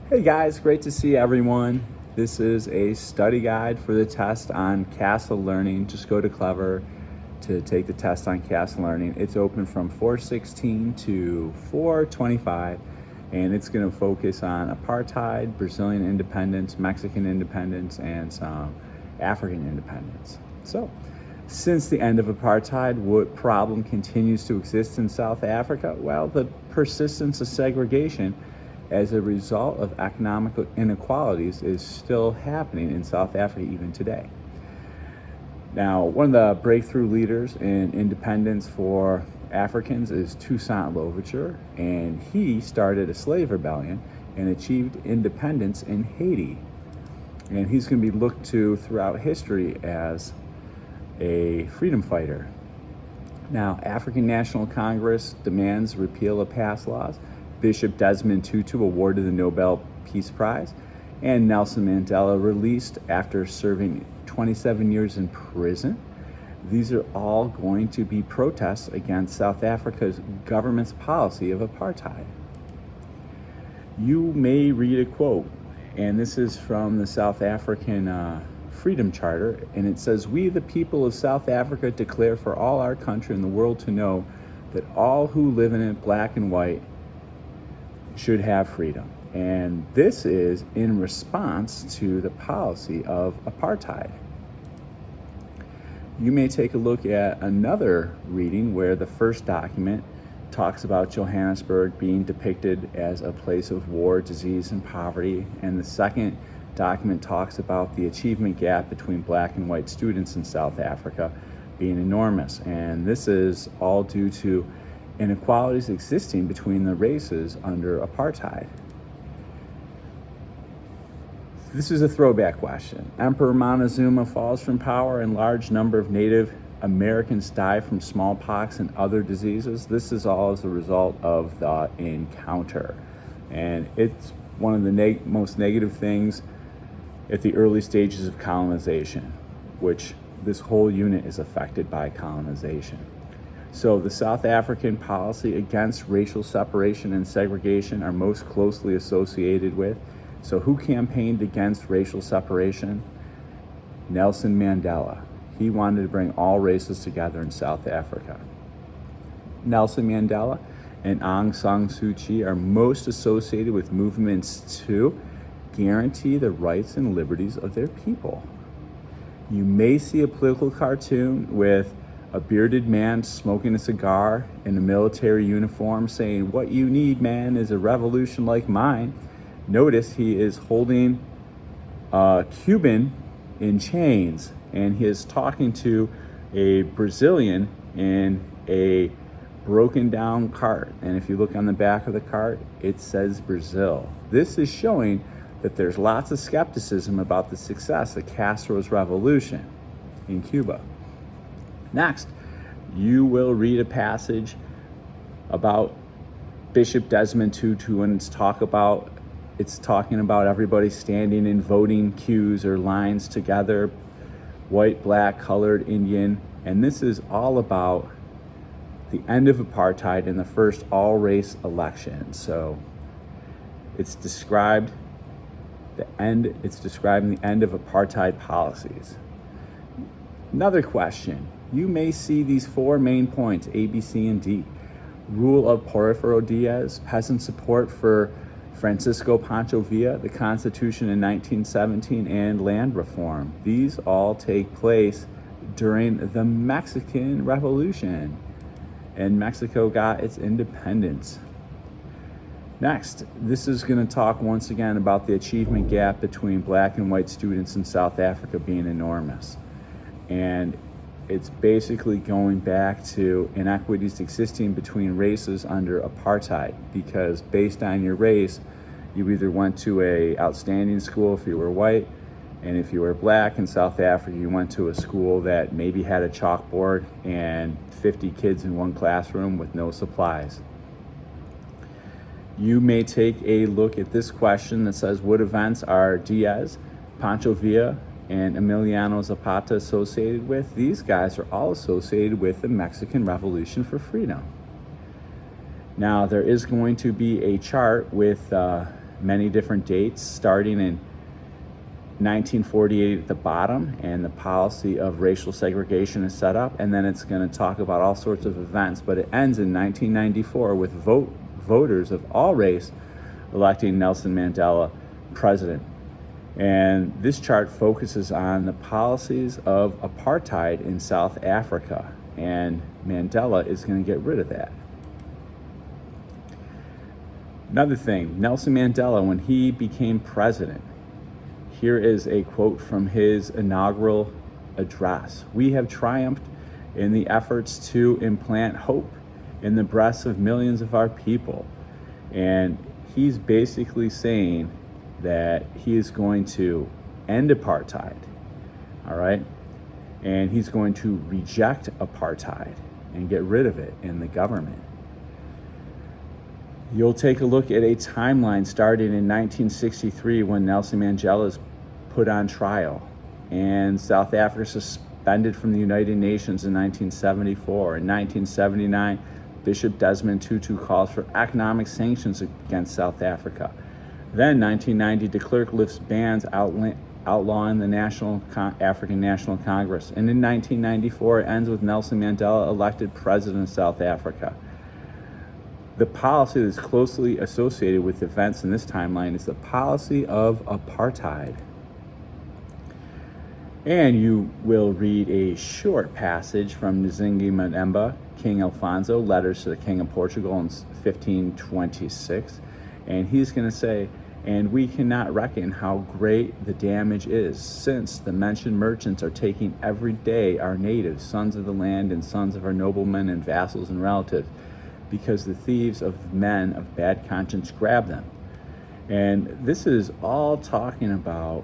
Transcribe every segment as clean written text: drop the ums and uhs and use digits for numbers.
Hey guys, great to see everyone. This is a study guide for the test on CASA Learning. Just go to Clever to take the test on CASA Learning. It's open from 4/16 to 4/25, and it's going to focus on apartheid, Brazilian independence, Mexican independence, and some African independence. So, since the end of apartheid, what problem continues to exist in South Africa? Well, the persistence of segregation as a result of economic inequalities is still happening in South Africa even today. Now, one of the breakthrough leaders in independence for Africans is Toussaint Louverture, and he started a slave rebellion and achieved independence in Haiti. And he's going to be looked to throughout history as a freedom fighter. Now, African National Congress demands repeal of past laws. Bishop Desmond Tutu awarded the Nobel Peace Prize, and Nelson Mandela released after serving 27 years in prison. These are all going to be protests against South Africa's government's policy of apartheid. You may read a quote, and this is from the South African Freedom Charter, and it says, "We, the people of South Africa, declare for all our country and the world to know that all who live in it, black and white, should have freedom." And this is in response to the policy of apartheid. You may take a look at another reading where the first document talks about Johannesburg being depicted as a place of war, disease, and poverty, and the second document talks about the achievement gap between black and white students in South Africa being enormous. And this is all due to inequalities existing between the races under apartheid. This is a throwback question. Emperor Montezuma falls from power and large number of Native Americans die from smallpox and other diseases. This is all as a result of the encounter. And it's one of the most negative things at the early stages of colonization, which this whole unit is affected by colonization. So the South African policy against racial separation and segregation are most closely associated with. So who campaigned against racial separation? Nelson Mandela. He wanted to bring all races together in South Africa. Nelson Mandela and Aung San Suu Kyi are most associated with movements to guarantee the rights and liberties of their people. You may see a political cartoon with a bearded man smoking a cigar in a military uniform saying, "What you need, man, is a revolution like mine." Notice he is holding a Cuban in chains, and he is talking to a Brazilian in a broken down cart. And if you look on the back of the cart, it says Brazil. This is showing that there's lots of skepticism about the success of Castro's revolution in Cuba. Next, you will read a passage about Bishop Desmond Tutu, and it's talking about everybody standing in voting queues or lines together, white, black, colored, Indian, and this is all about the end of apartheid and the first all-race election. So it's describing the end of apartheid policies. Another question. You may see these four main points, A, B, C, and D. Rule of Porfirio Diaz, peasant support for Francisco Pancho Villa, the Constitution in 1917, and land reform. These all take place during the Mexican Revolution, and Mexico got its independence. Next, this is going to talk once again about the achievement gap between black and white students in South Africa being enormous. And it's basically going back to inequities existing between races under apartheid, because based on your race, you either went to a outstanding school if you were white, and if you were black in South Africa, you went to a school that maybe had a chalkboard and 50 kids in one classroom with no supplies. You may take a look at this question that says, what events are Diaz, Pancho Villa, and Emiliano Zapata associated with? These guys are all associated with the Mexican Revolution for Freedom. Now, there is going to be a chart with many different dates, starting in 1948 at the bottom, and the policy of racial segregation is set up, and then it's going to talk about all sorts of events, but it ends in 1994 with voters of all race electing Nelson Mandela president. And this chart focuses on the policies of apartheid in South Africa, and Mandela is going to get rid of that. Another thing, Nelson Mandela, when he became president, here is a quote from his inaugural address. "We have triumphed in the efforts to implant hope in the breasts of millions of our people." And he's basically saying that he is going to end apartheid, all right? And he's going to reject apartheid and get rid of it in the government. You'll take a look at a timeline starting in 1963 when Nelson Mandela is put on trial, and South Africa suspended from the United Nations in 1974. In 1979, Bishop Desmond Tutu calls for economic sanctions against South Africa. Then 1990, de Klerk lifts bans outlawing the African National Congress. And in 1994, it ends with Nelson Mandela elected president of South Africa. The policy that's closely associated with events in this timeline is the policy of apartheid. And you will read a short passage from Nzingi Mademba, King Alfonso, Letters to the King of Portugal in 1526. And he's going to say, "And we cannot reckon how great the damage is, since the mentioned merchants are taking every day our natives, sons of the land and sons of our noblemen and vassals and relatives, because the thieves of men of bad conscience grab them." And this is all talking about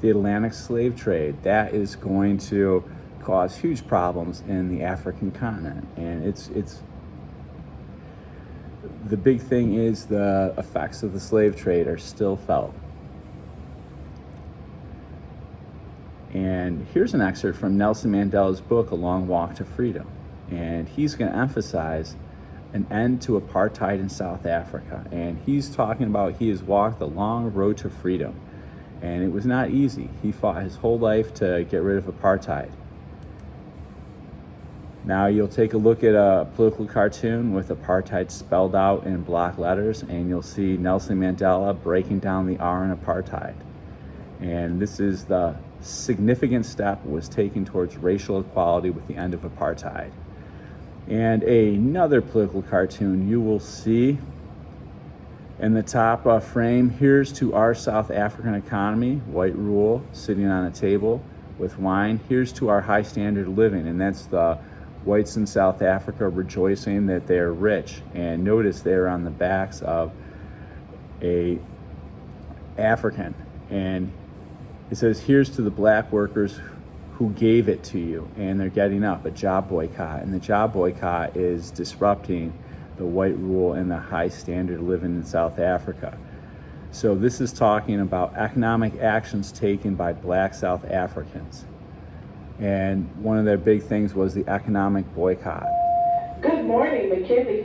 the Atlantic slave trade. That is going to cause huge problems in the African continent. And it's the big thing is the effects of the slave trade are still felt. And here's an excerpt from Nelson Mandela's book, A Long Walk to Freedom. And he's going to emphasize an end to apartheid in South Africa. And he's talking about he has walked the long road to freedom. And it was not easy. He fought his whole life to get rid of apartheid. Now you'll take a look at a political cartoon with apartheid spelled out in block letters, and you'll see Nelson Mandela breaking down the R in apartheid. And this is the significant step was taken towards racial equality with the end of apartheid. And another political cartoon you will see in the top frame, "Here's to our South African economy, white rule, sitting on a table with wine. Here's to our high standard of living." And that's the whites in South Africa rejoicing that they're rich. And notice they're on the backs of a African. And it says, "Here's to the black workers who gave it to you." And they're getting up, a job boycott. And the job boycott is disrupting the white rule and the high standard of living in South Africa. So this is talking about economic actions taken by black South Africans. And one of their big things was the economic boycott. Good morning, McKinley.